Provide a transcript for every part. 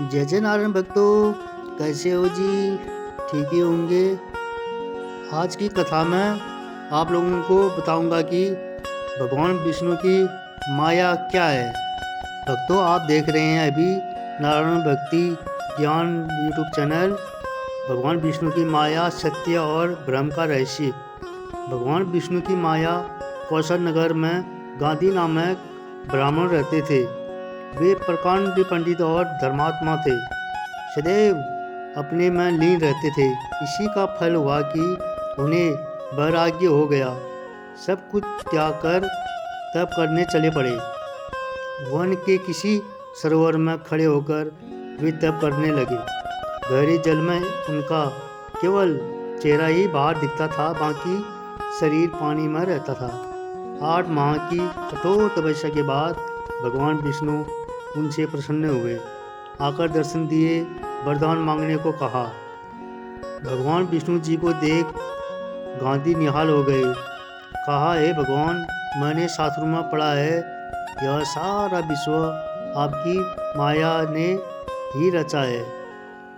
जय जय नारायण भक्तों, कैसे हो जी? ठीक ही होंगे। आज की कथा में आप लोगों को बताऊंगा कि भगवान विष्णु की माया क्या है। भक्तों, आप देख रहे हैं अभी नारायण भक्ति ज्ञान यूट्यूब चैनल। भगवान विष्णु की माया, सत्य और ब्रह्म का रहस्य। भगवान विष्णु की माया कौशल नगर में गांधी नामक ब्राह्मण रहते थे। वे प्रकांड पंडित और धर्मात्मा थे, सदैव अपने में लीन रहते थे। इसी का फल हुआ कि उन्हें वैराग्य हो गया। सब कुछ त्याग कर तप करने चले पड़े। वन के किसी सरोवर में खड़े होकर वे तप करने लगे। गहरे जल में उनका केवल चेहरा ही बाहर दिखता था, बाकी शरीर पानी में रहता था। 8 माह की कठोर तपस्या के बाद भगवान विष्णु उनसे प्रसन्न हुए, आकर दर्शन दिए, वरदान मांगने को कहा। भगवान विष्णु जी को देख गांधी निहाल हो गए। कहा, हे भगवान, मैंने शास्त्रों में पढ़ा है, यह सारा विश्व आपकी माया ने ही रचा है।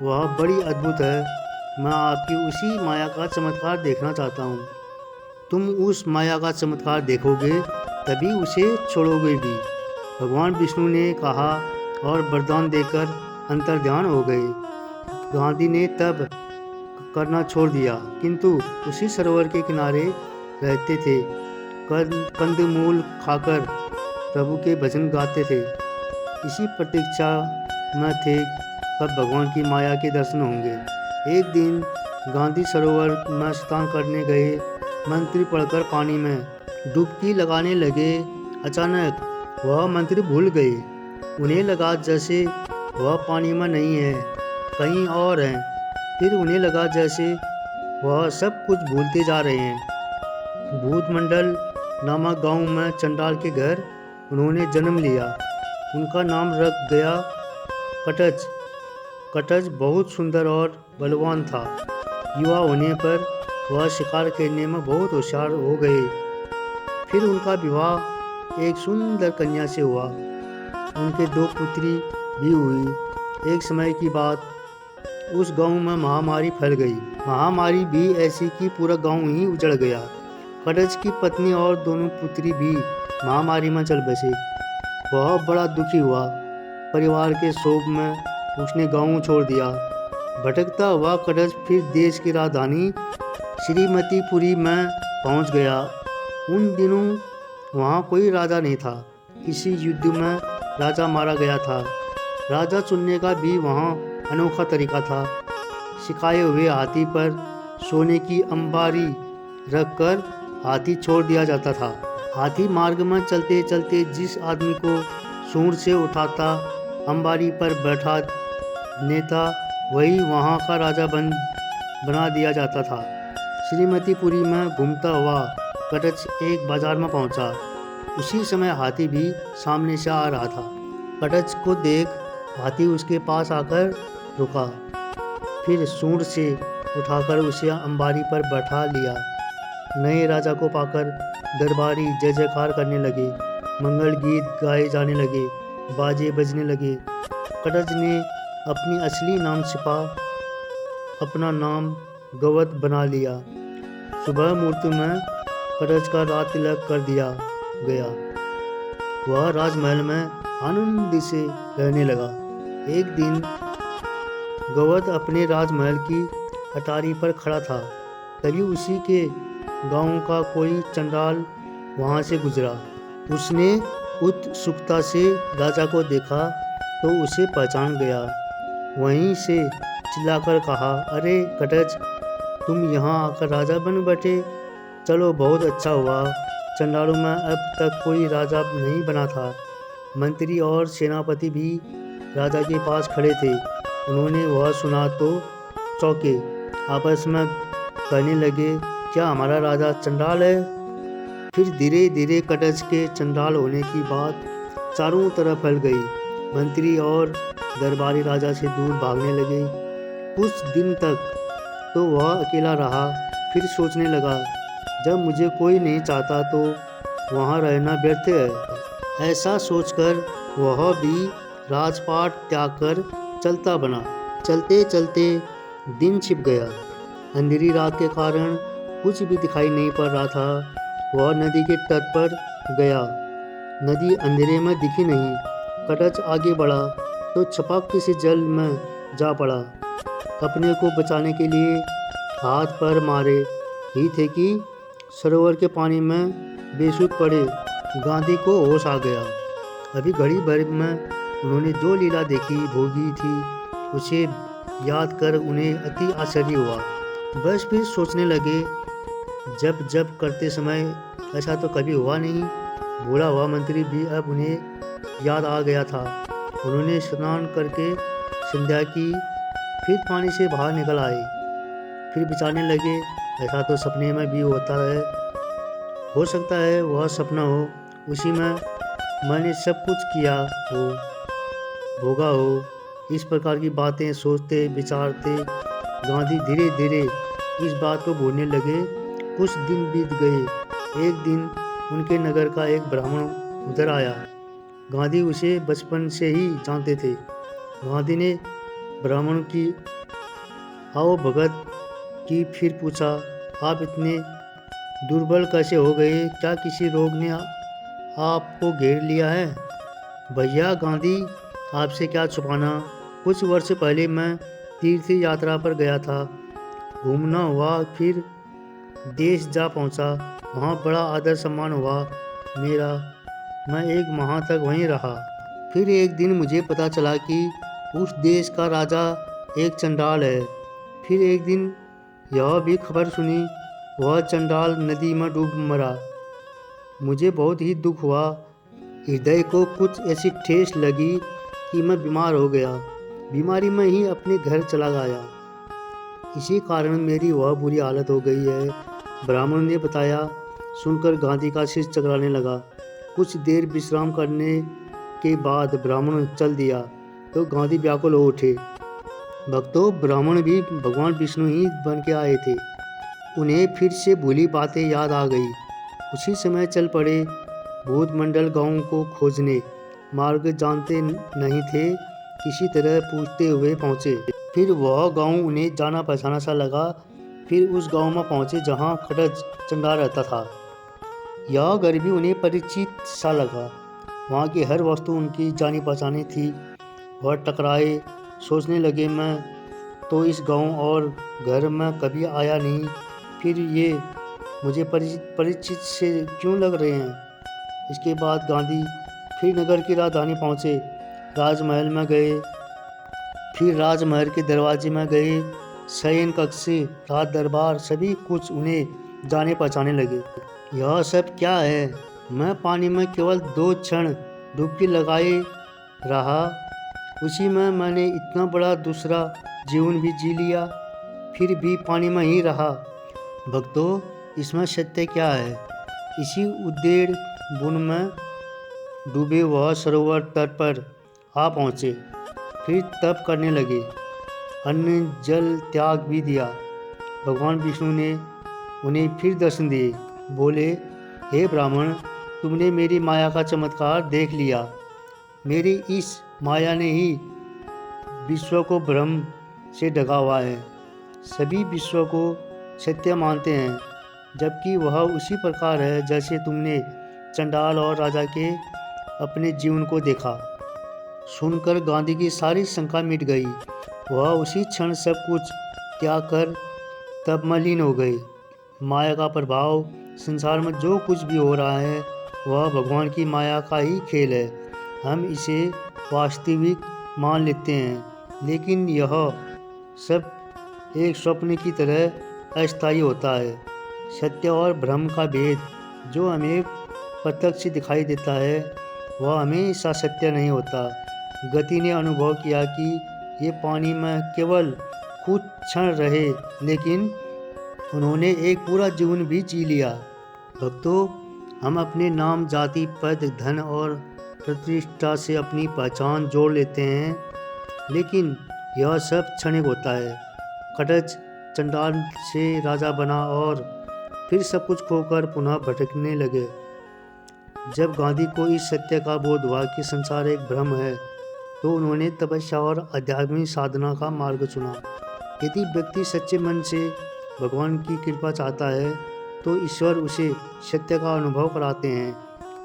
वह बड़ी अद्भुत है। मैं आपकी उसी माया का चमत्कार देखना चाहता हूँ। तुम उस माया का चमत्कार देखोगे तभी उसे छोड़ोगे भी। भगवान विष्णु ने कहा और वरदान देकर अंतर्ध्यान हो गए। गांधी ने तब करना छोड़ दिया, किंतु उसी सरोवर के किनारे रहते थे। कंदमूल खाकर प्रभु के भजन गाते थे। इसी प्रतीक्षा में थे कब भगवान की माया के दर्शन होंगे। एक दिन गांधी सरोवर में स्नान करने गए। मंत्र पढ़कर पानी में डुबकी लगाने लगे। अचानक वह मंत्र भूल गए। उन्हें लगा जैसे वह पानी में नहीं है, कहीं और हैं। फिर उन्हें लगा जैसे वह सब कुछ भूलते जा रहे हैं। भूतमंडल नामक गांव में चंडाल के घर उन्होंने जन्म लिया। उनका नाम रख गया कटज। कटज बहुत सुंदर और बलवान था। युवा होने पर वह शिकार करने में बहुत होशियार हो गए। फिर उनका विवाह एक सुंदर कन्या से हुआ। उनके 2 पुत्री भी हुई। एक समय की बात, उस गांव में महामारी फैल गई। महामारी भी ऐसी कि पूरा गांव ही उजड़ गया। कटज की पत्नी और दोनों पुत्री भी महामारी में चल बसे। वह बड़ा दुखी हुआ। परिवार के शोक में उसने गांव छोड़ दिया। भटकता हुआ कटज फिर देश की राजधानी श्रीमतीपुरी में पहुंच गया। उन दिनों वहाँ कोई राजा नहीं था। किसी युद्ध में राजा मारा गया था। राजा चुनने का भी वहाँ अनोखा तरीका था। सिखाए हुए हाथी पर सोने की अंबारी रखकर हाथी छोड़ दिया जाता था। हाथी मार्ग में चलते चलते जिस आदमी को सूंड से उठाता, अंबारी पर बैठा नेता, वही वहाँ का राजा बना दिया जाता था। श्रीमतीपुरी में घूमता हुआ कटज एक बाजार में पहुंचा। उसी समय हाथी भी सामने से आ रहा था। कटज को देख हाथी उसके पास आकर रुका। फिर सूंड से उठाकर उसे अंबारी पर बैठा लिया। नए राजा को पाकर दरबारी जय जयकार करने लगे। मंगल गीत गाए जाने लगे, बाजे बजने लगे। कटज ने अपनी असली नाम छिपा अपना नाम गवत बना लिया। सुबह मुहूर्त में कटज का रात तिलक कर दिया गया। वह राजमहल में आनंद से रहने लगा। एक दिन गवत अपने राजमहल की अटारी पर खड़ा था। तभी उसी के गांव का कोई चंडाल वहां से गुजरा। उसने उत्सुकता से राजा को देखा तो उसे पहचान गया। वहीं से चिल्लाकर कहा, अरे कटज, तुम यहाँ आकर राजा बन बैठे। चलो, बहुत अच्छा हुआ। चंडालों में अब तक कोई राजा नहीं बना था। मंत्री और सेनापति भी राजा के पास खड़े थे। उन्होंने वह सुना तो चौंके। आपस में कहने लगे, क्या हमारा राजा चंडाल है? फिर धीरे धीरे कटज के चंडाल होने की बात चारों तरफ फैल गई। मंत्री और दरबारी राजा से दूर भागने लगे। कुछ दिन तक तो वह अकेला रहा। फिर सोचने लगा, जब मुझे कोई नहीं चाहता तो वहाँ रहना व्यर्थ है। ऐसा सोचकर वह भी राजपाट त्याग कर चलता बना। चलते चलते दिन छिप गया। अंधेरी रात के कारण कुछ भी दिखाई नहीं पड़ रहा था। वह नदी के तट पर गया। नदी अंधेरे में दिखी नहीं। कटच आगे बढ़ा तो छपक से जल में जा पड़ा। अपने को बचाने के लिए हाथ पर मारे ही थे कि सरोवर के पानी में बेसुध पड़े गांधी को होश आ गया। अभी घड़ी भर में उन्होंने जो लीला देखी भोगी थी उसे याद कर उन्हें अति आश्चर्य हुआ। बस फिर सोचने लगे, जब जब करते समय ऐसा तो कभी हुआ नहीं। बूढ़ा हुआ मंत्री भी अब उन्हें याद आ गया था। उन्होंने स्नान करके संध्या की, फिर पानी से बाहर निकल आए। फिर विचारने लगे, ऐसा तो सपने में भी होता है। हो सकता है वह सपना हो, उसी में मैंने सब कुछ किया हो, भोगा हो। इस प्रकार की बातें सोचते विचारते गांधी धीरे धीरे इस बात को भूलने लगे। कुछ दिन बीत गए। एक दिन उनके नगर का एक ब्राह्मण उधर आया। गांधी उसे बचपन से ही जानते थे। गांधी ने ब्राह्मण की आओ भगत की फिर पूछा, आप इतने दुर्बल कैसे हो गए? क्या किसी रोग ने आपको घेर लिया है? भैया गांधी, आपसे क्या छुपाना। कुछ वर्ष पहले मैं तीर्थ यात्रा पर गया था। घूमना हुआ, फिर देश जा पहुंचा। वहाँ बड़ा आदर सम्मान हुआ मेरा। मैं 1 माह तक वहीं रहा। फिर एक दिन मुझे पता चला कि उस देश का राजा एक चंडाल है। फिर एक दिन यह भी खबर सुनी, वह चंडाल नदी में डूब मरा। मुझे बहुत ही दुख हुआ। हृदय को कुछ ऐसी ठेस लगी कि मैं बीमार हो गया। बीमारी में ही अपने घर चला गया। इसी कारण मेरी वह बुरी हालत हो गई है। ब्राह्मण ने बताया। सुनकर गांधी का सिर चकराने लगा। कुछ देर विश्राम करने के बाद ब्राह्मण चल दिया तो गांधी व्याकुल हो उठे। भक्तों, ब्राह्मण भी भगवान विष्णु ही बन के आए थे। उन्हें फिर से भूली बातें याद आ गई। उसी समय चल पड़े भूत मंडल गाँव को खोजने। मार्ग जानते नहीं थे, किसी तरह पूछते हुए पहुँचे। फिर वह गांव उन्हें जाना पहचाना सा लगा। फिर उस गांव में पहुँचे जहाँ खटच चंडाल रहता था। यह घर भी उन्हें परिचित सा लगा। वहाँ की हर वस्तु उनकी जानी पहचानी थी। वह टकराए, सोचने लगे, मैं तो इस गांव और घर में कभी आया नहीं, फिर ये मुझे परिचित से क्यों लग रहे हैं। इसके बाद गांधी फिर नगर की राजधानी पहुँचे। राजमहल में गए। फिर राजमहल के दरवाजे में गए। शयन कक्ष, राज दरबार, सभी कुछ उन्हें जाने पहचाने लगे। यह सब क्या है? मैं पानी में केवल 2 क्षण डुबकी लगाए रहा, उसी में मैंने इतना बड़ा दूसरा जीवन भी जी लिया, फिर भी पानी में ही रहा। भक्तों, इसमें सत्य क्या है? इसी उद्देड़ बुन में डूबे वह सरोवर तट पर आ पहुँचे। फिर तप करने लगे। अन्न जल त्याग भी दिया। भगवान विष्णु ने उन्हें फिर दर्शन दिए। बोले, हे ब्राह्मण, तुमने मेरी माया का चमत्कार देख लिया। मेरी इस माया ने ही विश्व को भ्रम से ढका हुआ है। सभी विश्व को सत्य मानते हैं, जबकि वह उसी प्रकार है जैसे तुमने चंडाल और राजा के अपने जीवन को देखा। सुनकर गांधी की सारी शंका मिट गई। वह उसी क्षण सब कुछ त्याग कर तब मलिन हो गए। माया का प्रभाव, संसार में जो कुछ भी हो रहा है वह भगवान की माया का ही खेल है। हम इसे वास्तविक मान लेते हैं, लेकिन यह सब एक स्वप्न की तरह अस्थायी होता है। सत्य और भ्रम का भेद जो हमें प्रत्यक्ष दिखाई देता है वह हमेशा सत्य नहीं होता। गति ने अनुभव किया कि ये पानी में केवल कुछ क्षण रहे, लेकिन उन्होंने एक पूरा जीवन भी जी लिया। भक्तों, हम अपने नाम, जाति, पद, धन और प्रतिष्ठा से अपनी पहचान जोड़ लेते हैं, लेकिन यह सब क्षणिक होता है। कटच चंडाल से राजा बना और फिर सब कुछ खोकर पुनः भटकने लगे। जब गांधी को इस सत्य का बोध हुआ कि संसार एक भ्रम है, तो उन्होंने तपस्या और आध्यात्मिक साधना का मार्ग चुना। यदि व्यक्ति सच्चे मन से भगवान की कृपा चाहता है तो ईश्वर उसे सत्य का अनुभव कराते हैं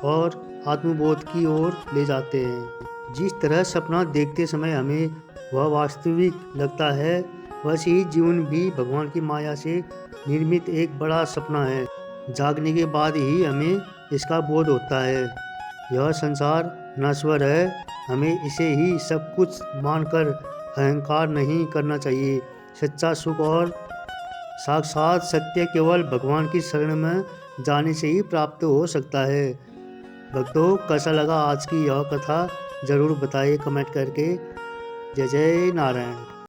और आत्मबोध की ओर ले जाते हैं। जिस तरह सपना देखते समय हमें वह वास्तविक लगता है, वैसे ही जीवन भी भगवान की माया से निर्मित एक बड़ा सपना है। जागने के बाद ही हमें इसका बोध होता है। यह संसार नश्वर है, हमें इसे ही सब कुछ मानकर अहंकार नहीं करना चाहिए। सच्चा सुख और साक्षात सत्य केवल भगवान की शरण में जाने से ही प्राप्त हो सकता है। भक्तों, कैसा लगा आज की यह कथा ज़रूर बताइए कमेंट करके। जय जय नारायण।